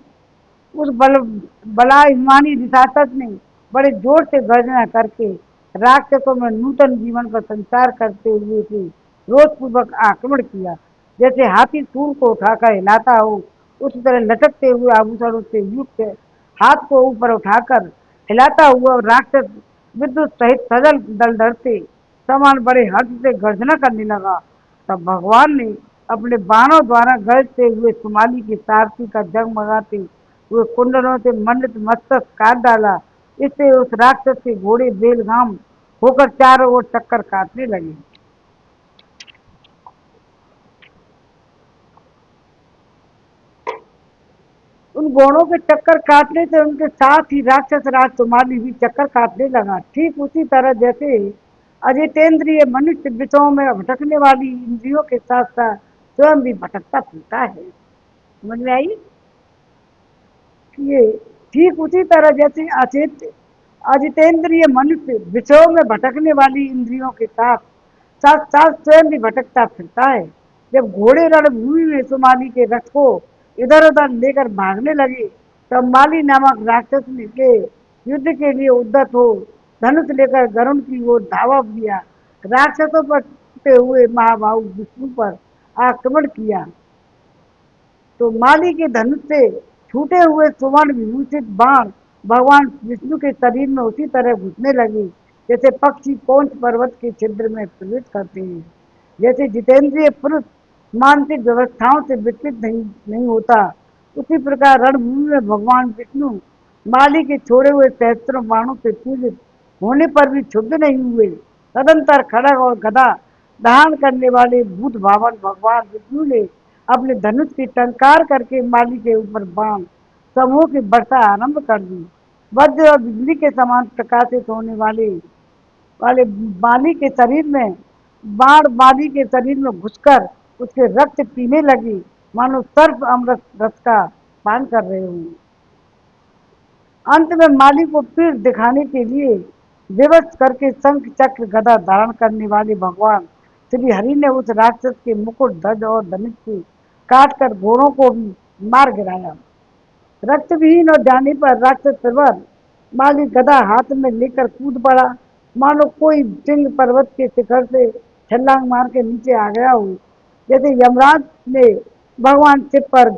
उस बलाभिमानी निशाचर ने बड़े जोर से गर्जना करके राक्षसों में नूतन जीवन का संचार करते हुए भी रोषपूर्वक आक्रमण किया। जैसे हाथी सूर को उठाकर हिलाता हो, उसी तरह लटकते हुए आभूषणों से युक्त हाथ को ऊपर उठाकर हिलाता हुआ राक्षस विद्युत सहित सजल दल डरते समान बड़े हर्ष से गर्जना करने लगा। तब भगवान ने अपने बाणों द्वारा गरजते हुए सुमाली की सारथी का जगमगाते हुए कुंडलों से मंडित मस्तक काट डाला। इससे उस राक्षस के घोड़े बेलगाम होकर चारों ओर चक्कर काटने लगे। उन घोड़ों के चक्कर काटने से उनके साथ ही राक्षस राज सुमाली भी चक्कर काटने लगा। ठीक उसी तरह जैसे अजितेंद्रिय मनुष्य विषयों में भटकने वाली इंद्रियों के साथ साथ स्वयं भी भटकता फिरता है। समझ में आई? ये ठीक उसी तरह जैसे अजितेंद्रिय मनुष्य विषयों में भटकने वाली इंद्रियों के साथ साथ साथ स्वयं भी भटकता फिरता है। जब घोड़े रणभूमि में सुमाली के रथ को इधर उधर लेकर भागने लगे, तब माली नामक राक्षस ने के युद्ध के लिए उद्यत हो धनुष लेकर गरुण की ओर धावा दिया। राक्षसों पर छूटे हुए महाबाहु विष्णु पर आक्रमण किया, तो माली के धनुष से छूटे हुए सुवर्ण विभूषित बाण भगवान विष्णु के शरीर में उसी तरह घुसने लगे जैसे पक्षी पौंछ पर्वत के छिद्र में प्रवेश करते हैं। जैसे जितेंद्रिय पुरुष मानसिक व्यवस्थाओं से विचलित नहीं होता, उसी प्रकार रणभूमि में भगवान विष्णु माली के छोड़े हुए सहस्त्रों बाणों से पीड़ित होने पर भी क्षुब्ध नहीं हुए। तदंतर खड़ग और गदा धारण करने वाले भूत भावन भगवान विष्णु ने अपने धनुष की टंकार करके माली के ऊपर बाण समूह की वर्षा आरंभ कर दी। वज्र और बिजली के समान प्रकाशित होने वाले बाली के शरीर में बाण बाली के शरीर में घुसकर उसके रक्त पीने लगी, मानो सर्प अमृत रस का पान कर रहे हों। अंत में माली को पीठ दिखाने के लिए विवश करके शंख चक्र गदा धारण करने वाले भगवान श्री हरि ने उस राक्षस के मुकुट ध्वज और धनुष से काटकर घोड़ों को भी मार गिराया। रक्त विहीन हो जाने पर राक्षस प्रवर माली गदा हाथ में लेकर कूद पड़ा, मानो कोई सिंह पर्वत के शिखर से छलांग मार के नीचे आ गया हो। जैसे यमराज ने भगवान शिव पर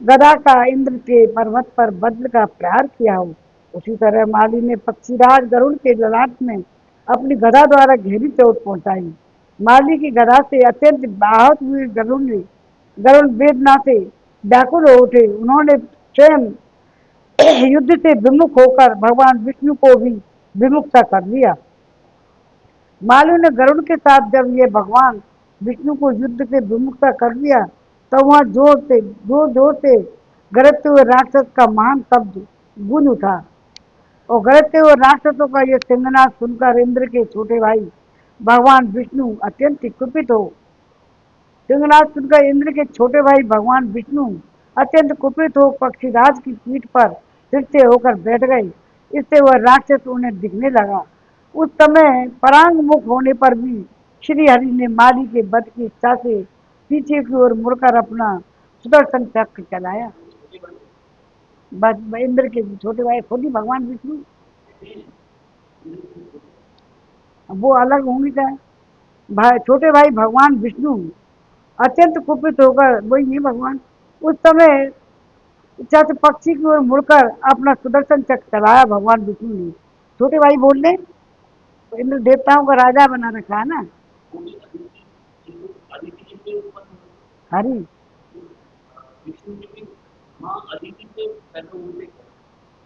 गदा का इंद्र के पर्वत पर वज्र का प्रहार किया हो, उसी तरह माली ने पक्षीराज गरुड़ के ललाट में अपनी गदा द्वारा गहरी चोट पहुंचाई। माली की गदा से अत्यंत आहत हुए गरुड़ वेदना से व्याकुल हो उठे। उन्होंने स्वयं युद्ध से विमुख होकर भगवान विष्णु को भी विमुख सा कर दिया। मालू ने गरुड़ के साथ जब ये भगवान विष्णु को युद्ध से विमुक्ता कर दिया, तो वहां जोर जोर से गरजते हुए राक्षस का महान शब्द गूंज उठा। और गरजते हुए राक्षसों का यह सिंहनाद सुनकर इंद्र के छोटे भाई भगवान विष्णु अत्यंत कुपित हो सिंहनाद सुनकर इंद्र के छोटे भाई भगवान विष्णु अत्यंत कुपित हो पक्षीराज की पीठ पर फिर से होकर बैठ गए। इससे वह राक्षस उन्हें दिखने लगा। उस समय परांग मुख होने पर भी श्री हरि ने माली के वध की इच्छा से पीछे की ओर मुड़कर अपना सुदर्शन चक्र चलाया। बस इंद्र के छोटे भाई खुद ही भगवान विष्णु, वो अलग होंगे क्या? भाई छोटे भाई भगवान विष्णु अत्यंत कुपित होकर वही नहीं भगवान उस समय इच्छा से पक्षी की ओर मुड़कर अपना सुदर्शन चक्र चलाया। भगवान विष्णु ने छोटे भाई बोल रहे तो इंद्र देवताओं का राजा बना रखा है ना हरि।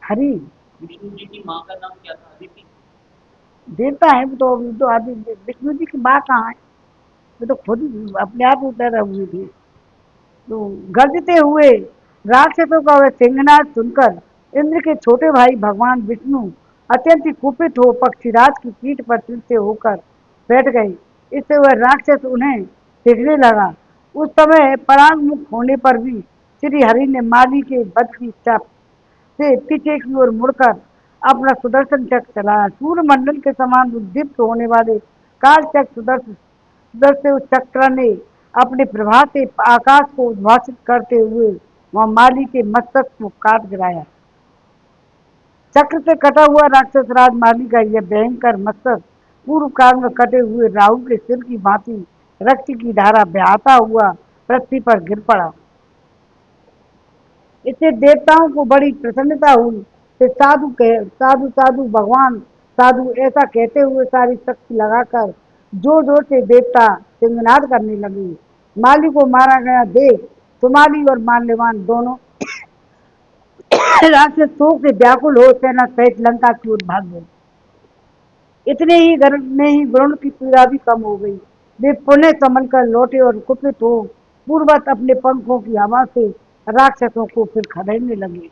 हरि विष्णु जी की माँ का नाम क्या था? अदिति। देवता है तो आदि विष्णु जी की माँ कहाँ है? वो तो खुद अपने आप उतर हुए थे। तो गरजते हुए राक्षसों का वह सिंहनाद सुनकर इंद्र के छोटे भाई भगवान विष्णु अत्यंत कुपित हो पक्षीराज की पीठ पर फिर से होकर बैठ गए। इससे वह राक्षस उन्हें देखने लगा। उस समय परांग मुख होने पर भी श्री हरि ने माली के वध की इच्छा से पीछे की ओर मुड़कर अपना सुदर्शन चक्र चलाया। सूर्य मंडल के समान उद्दीप्त होने वाले काल चक्र सुदर्शन उस चक्र ने अपने प्रभा से आकाश को उद्भासित करते हुए वह माली के मस्तक को काट गिराया। चक्र से कटा हुआ राक्षस राज माली का यह भयंकर मस्तक पूर्व काल में कटे हुए राहु के सिर की भांति रक्त की धारा बहाता हुआ पृथ्वी पर गिर पड़ा। इससे देवताओं को बड़ी प्रसन्नता हुई। फिर साधु साधु भगवान साधु ऐसा कहते हुए सारी शक्ति लगाकर जोर जोर से देवता सिंहनाद करने लगे। माली को मारा गया देख सुमाली और माल्यवान दोनों राक्षस शोक से व्याकुल हो सेना सहित लंका की ओर भाग गए। इतने ही वरुण की पीड़ा भी कम हो गई। वे पुनः संभल कर लौटे और कुपित हो पूर्वत अपने पंखों की हवा से राक्षसों को फिर खदेड़ने लगे।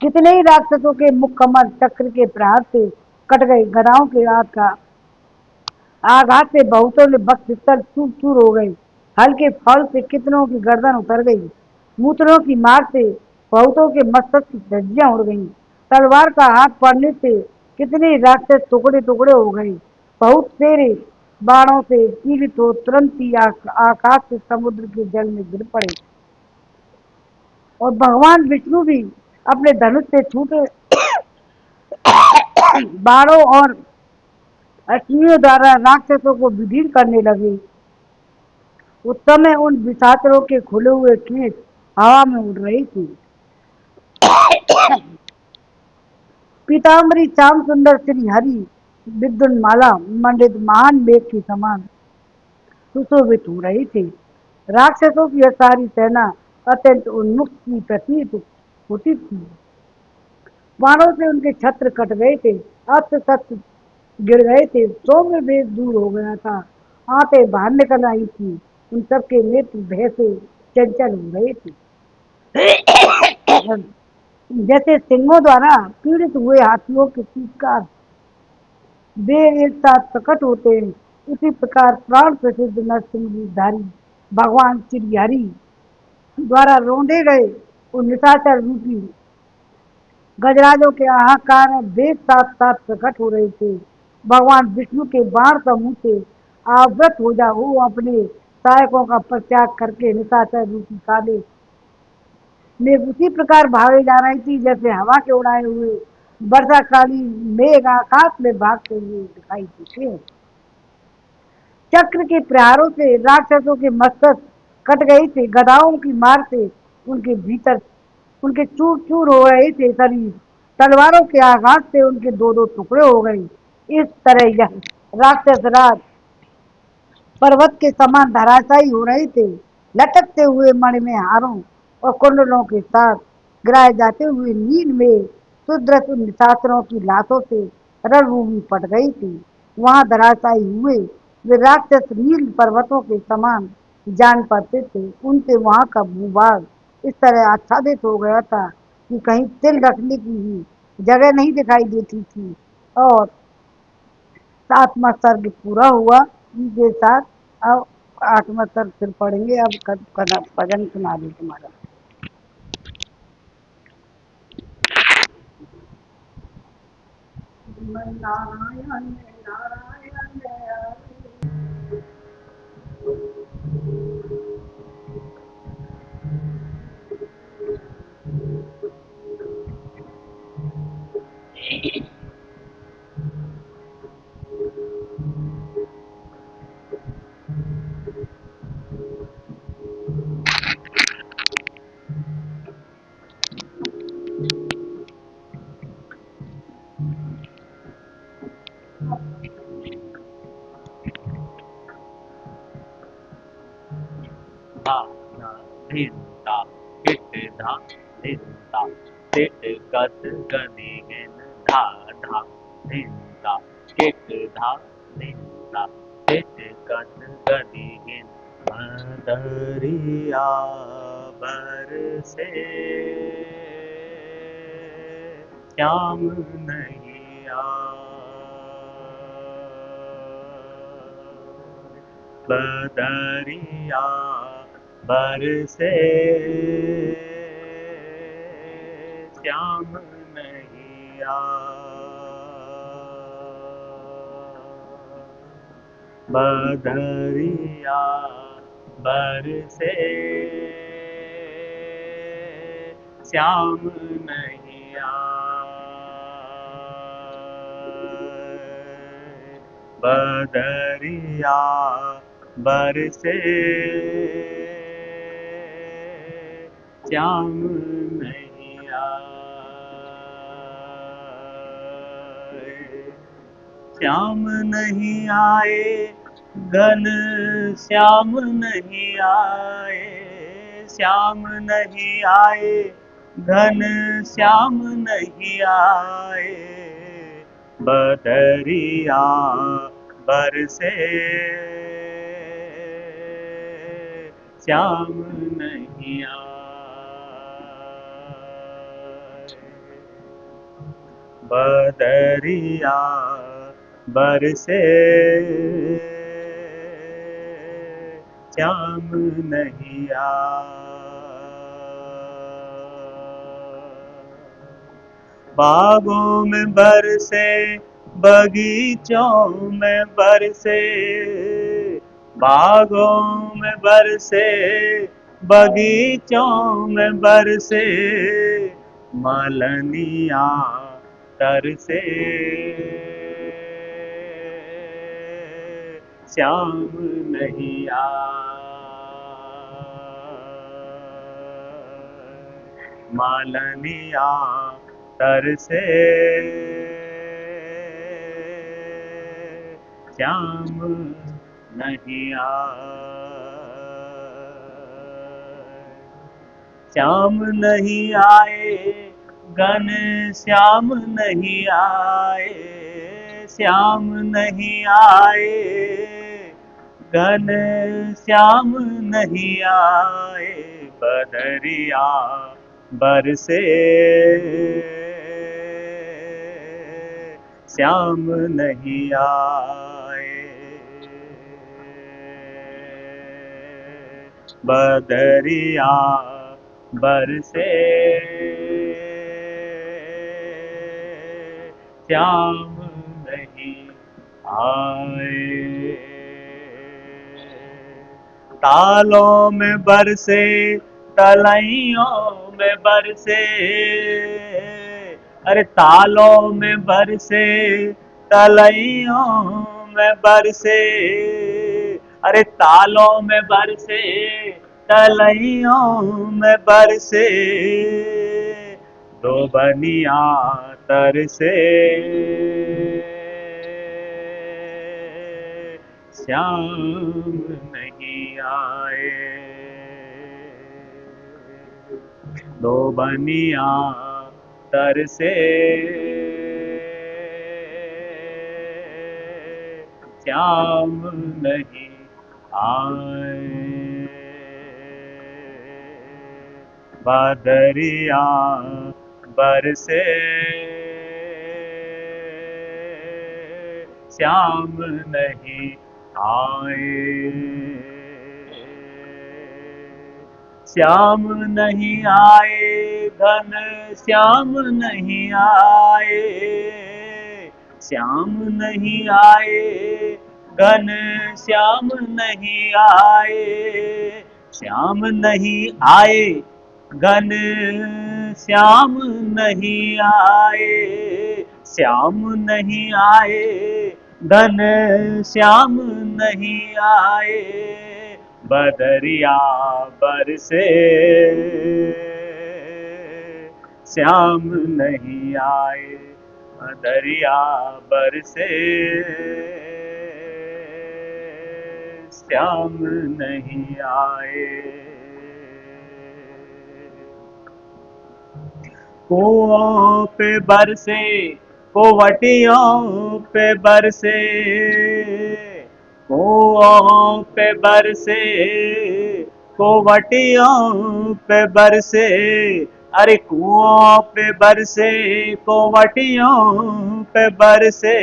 कितने ही राक्षसों के मुख कमल चक्र के प्रहार से कट गए। गदाओं के आघात से बहुतों ने बक पिस्तल चूर चूर हो गए। हल्के फल से कितनों की गर्दन उतर गई। मूत्रों की मार से बहुतों के मस्तक की धज्जियां उड़ गईं। तलवार का हाथ पड़ने से कितने राक्षस टुकड़े टुकड़े हो गए। बहुत तेरे बाणों से पीड़ित हो तुरंत ही आकाश से समुद्र के जल में गिर पड़े। और भगवान विष्णु भी अपने धनुष से छूटे बाणों और अश्वियों द्वारा राक्षसों को विदीर्ण करने लगे। उस समय उन विषात्रों के खुले हुए केश हवा में उड़ रही थी। पीताम्बरी श्याम सुंदर श्री हरि विद्युन माला मंडित महान मेघ के समान सुशोभित हो रहे थे। राक्षसों की यह सारी सेना अत्यंत उन्मुक्त की प्रतीत होती थी। बाणों से उनके छत्र कट गए थे, अस्त्र शस्त्र गिर गए थे, सौम्य वेग दूर हो गया था, आंखें बाहर निकल आई थी, उन सबके नेत्र भय से चंचल हो गए थे। जैसे सिंहों द्वारा पीड़ित हुए हाथियों की चीत्कार वे एक साथ प्रकट होते हैं, उसी प्रकार प्राण प्रसिद्ध नरसिंहधारी भगवान श्री हरि द्वारा रोंदे गए उन निशाचर रूपी गजराजों के हाहाकार में वेद साथ साथ प्रकट हो रहे थे। भगवान विष्णु के बाण समूह से आवृत हो जा वो अपने सहायकों का परित्याग करके निशाचर रूपी काले में उसी प्रकार भागे जा रही थी जैसे हवा के उड़ाए हुए वर्षाकाली मेघ आकाश में भागते हुए दिखाई देते हैं। चक्र के प्रहारों से राक्षसों के मस्तक कट गए थे, गदाओं की मार से उनके भीतर उनके चूर चूर हो रहे थे शरीर, तलवारों के आघात से उनके दो दो टुकड़े हो गए। इस तरह यह राक्षस राज पर्वत के समान धराशायी हो रहे थे। लटकते हुए मणि में हारों और कुंडलों के साथ गिराए जाते हुए नील में सुदृढ़ निशाचरों की लाशों से रणभूमि पट गई थी। वहां धराशायी हुए वे राक्षस नील पर्वतों के समान जान पड़ते थे। उनसे वहां का भूभाग इस तरह आच्छादित हो गया था कि कहीं तिल रखने की ही जगह नहीं दिखाई देती थी। और सातवां सर्ग पूरा हुआ इनके साथ। अब आठवां सर्ग फिर पढ़ेंगे। अब भजन सुना दे तुम्हारा। नारायण नारायण धा धा धिन धा टिट धा धिन धा टिट गद गदि गिन धा धा धिन धा टिट धा धिन धा टिट गद गदि गिन दरिया बरसे श्याम नहीं आ बदरिया बरसे श्याम नहीं आ बदरिया बरसे श्याम नहीं आ बदरिया बरसे श्याम नहीं आए श्याम नहीं आए घन श्याम नहीं आए श्याम नहीं आए घन श्याम नहीं आए बदरिया बरसे श्याम नहीं आए बदरिया बरसे श्याम नहीं आए बागों में बरसे बगीचों में बरसे बागों में बरसे बगीचों में बरसे मलनिया तरसे श्याम नहीं आए मालनिया तरसे श्याम नहीं आए, श्याम नहीं आए, घन श्याम नहीं आए, श्याम नहीं आए, घन श्याम नहीं आए, बदरिया बरसे श्याम नहीं आए, बदरिया बरसे श्याम नहीं आए, तालों में बरसे तलैयों में बरसे, अरे तालों में बरसे तलैयों में बरसे, अरे तालों में बरसे तलैयों में बरसे, दो बनिया तरसे श्याम नहीं आए, दो बनिया तरसे श्याम नहीं आए, बदरिया बरसे श्याम नहीं आए, श्याम नहीं आए, घन श्याम नहीं आए, श्याम नहीं आए, घन श्याम नहीं आए, श्याम नहीं आए, घन श्याम नहीं आए, श्याम नहीं आए, घन श्याम नहीं आए, बदरिया बरसे श्याम नहीं आए, बदरिया बरसे श्याम नहीं आए, कुओं पे बरसे कुवटियों पे बरसे, कुओं पे बरसे कुवटियों पे बरसे, अरे कुओं पे बरसे कुवटियों पे बरसे,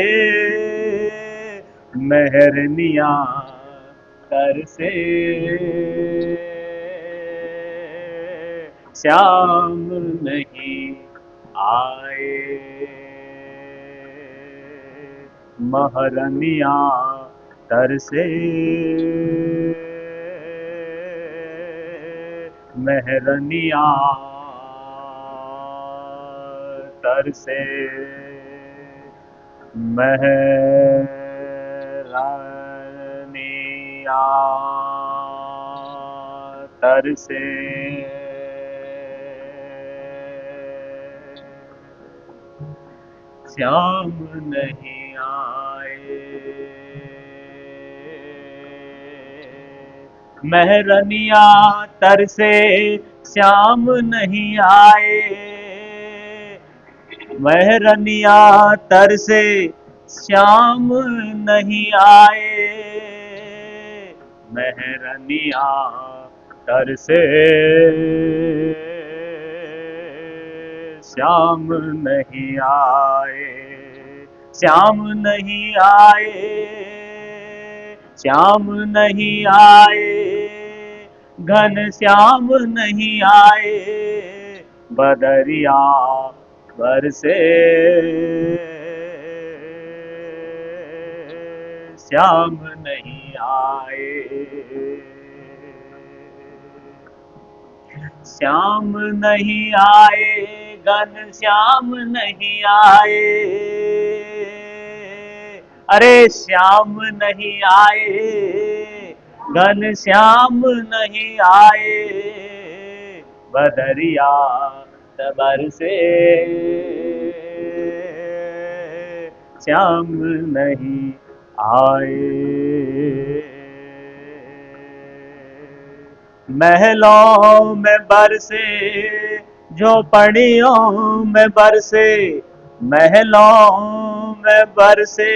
मेहरनिया तरसे श्याम नहीं आए, महरनिया तरसे मेहरनिया तरसे, मेहरनिया तरसे श्याम नहीं आए, मेहरनिया तरसे श्याम नहीं आए, मेहरनिया तरसे श्याम नहीं आए, मेहरनिया तरसे श्याम नहीं आए, श्याम नहीं आए, श्याम नहीं आए, घन श्याम नहीं आए, बदरिया बरसे श्याम नहीं आए, श्याम नहीं आए, घन श्याम नहीं आए, अरे श्याम नहीं आए, घन श्याम नहीं आए, बदरिया बरसे श्याम नहीं आए। महलों में बरसे झोपड़ियों में बरसे, महलों में बरसे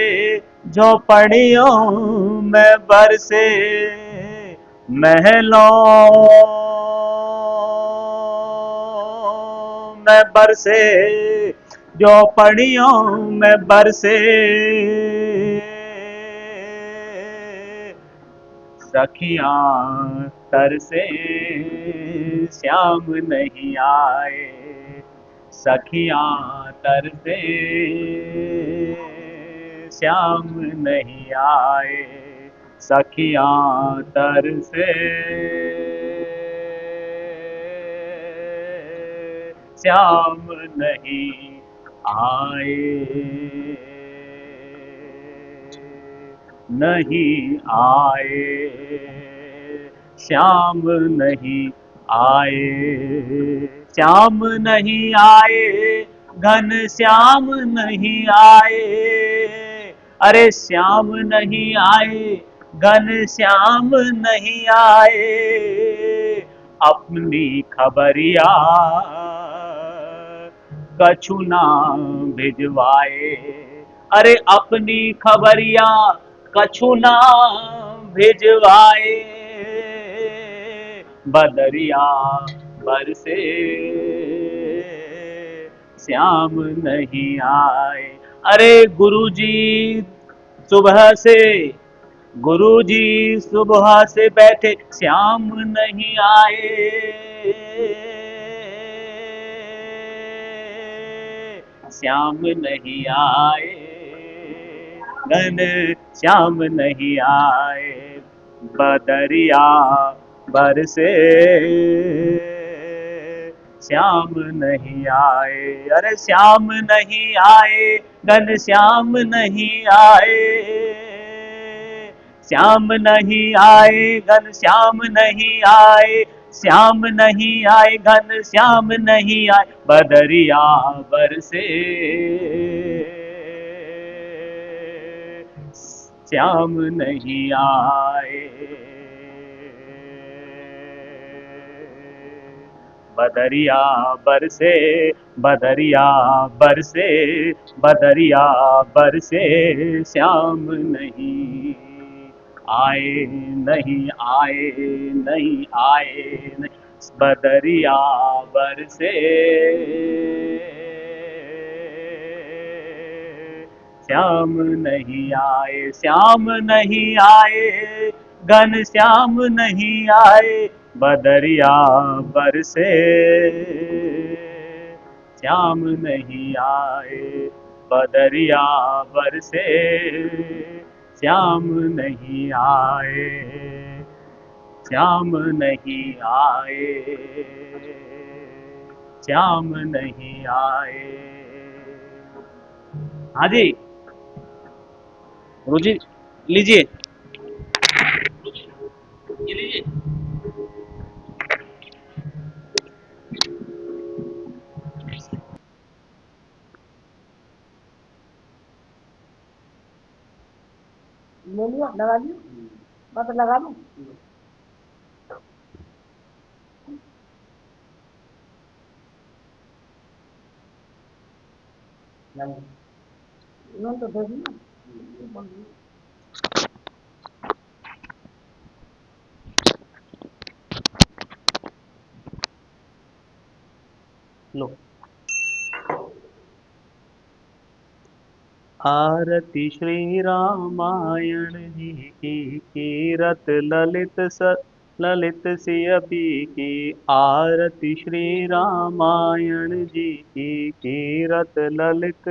झोपड़ियों में बरसे, महलों में बरसे झोपड़ियों में बरसे, सखियां तरसे श्याम नहीं आए, सखियां तरसे श्याम नहीं आए, सखियां तरसे श्याम नहीं आए, नहीं आए, श्याम नहीं आए, श्याम नहीं आए, घन श्याम नहीं आए, अरे श्याम नहीं आए, घन श्याम नहीं आए, अपनी खबरिया कछु ना भिजवाए, अरे अपनी खबरिया कछु ना भिजवाए, बदरिया बरसे श्याम नहीं आए, अरे गुरुजी सुबह से, गुरुजी सुबह से बैठे श्याम नहीं आए, श्याम नहीं आए, घन श्याम नहीं आए, बदरिया बरसे श्याम नहीं आए, अरे श्याम नहीं आए, घन श्याम नहीं आए, श्याम नहीं आए, घन श्याम नहीं आए, श्याम नहीं आए, घन श्याम नहीं आए, बदरिया बरसे श्याम नहीं आए, बदरिया बरसे, बदरिया बरसे, बदरिया बरसे श्याम नहीं आए, नहीं आए, नहीं आए, नहीं, बदरिया बरसे श्याम नहीं आए, श्याम नहीं आए, घन श्याम नहीं आए, बदरिया बरसे श्याम नहीं आए, बदरिया बरसे श्याम नहीं आए, श्याम नहीं आए, श्याम नहीं आए। हाँ जी गुरु जी लीजिए, ये लीजिए। ले लिया, लगा लिया, बस लगा लो। इन्होंने तो दे दिया। लो आरती श्री रामायण जी की, कीरत ललित ललित सियपी की, आरती श्री रामायण जी की, कीरत ललित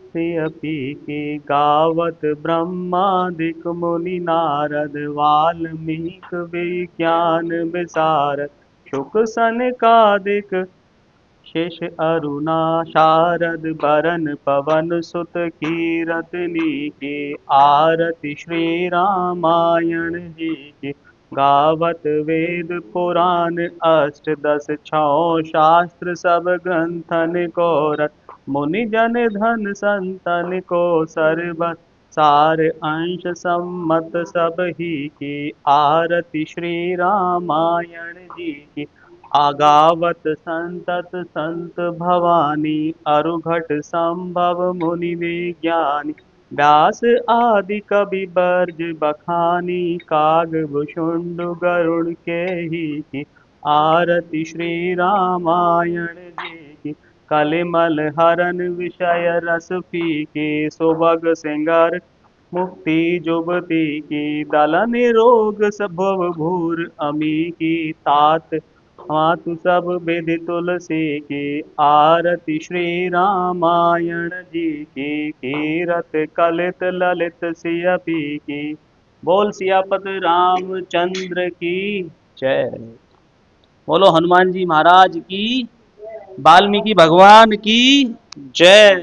सियपी की, गावत ब्रह्मादिक मुनि नारद, वाल्मीक विज्ञान विशारद, शुक सनकादिक शेष अरुणा, शारद बरन पवन सुत, कीरतनी की, आरती श्री रामायण जी की, गावत वेद पुराण अष्ट दस छौ, शास्त्र सब ग्रंथन को रत, मुनि जन धन संतन को सर्वत सार अंश सम्मत सब ही की। आरती श्री रामायण जी की। आगावत संतत संत भवानी, अरुघट संभव मुनि विज्ञानी। व्यास आदि कवि बर्ज बखानी, काग भुषुंड गरुड़ के ही की। आरती श्री रामायण जी की। कलिमल हरन विषय रस फीके, सुभग सिंगार मुक्ति जुबती की। दलन रोग भव भूर अमी की, तात मातु सब विधि तुलसी की। आरती श्री रामायण जी की। कीरत कलित ललित सियपी की। बोल सियापत रामचंद्र की जय। बोलो हनुमान जी महाराज की, वाल्मीकि भगवान की जय।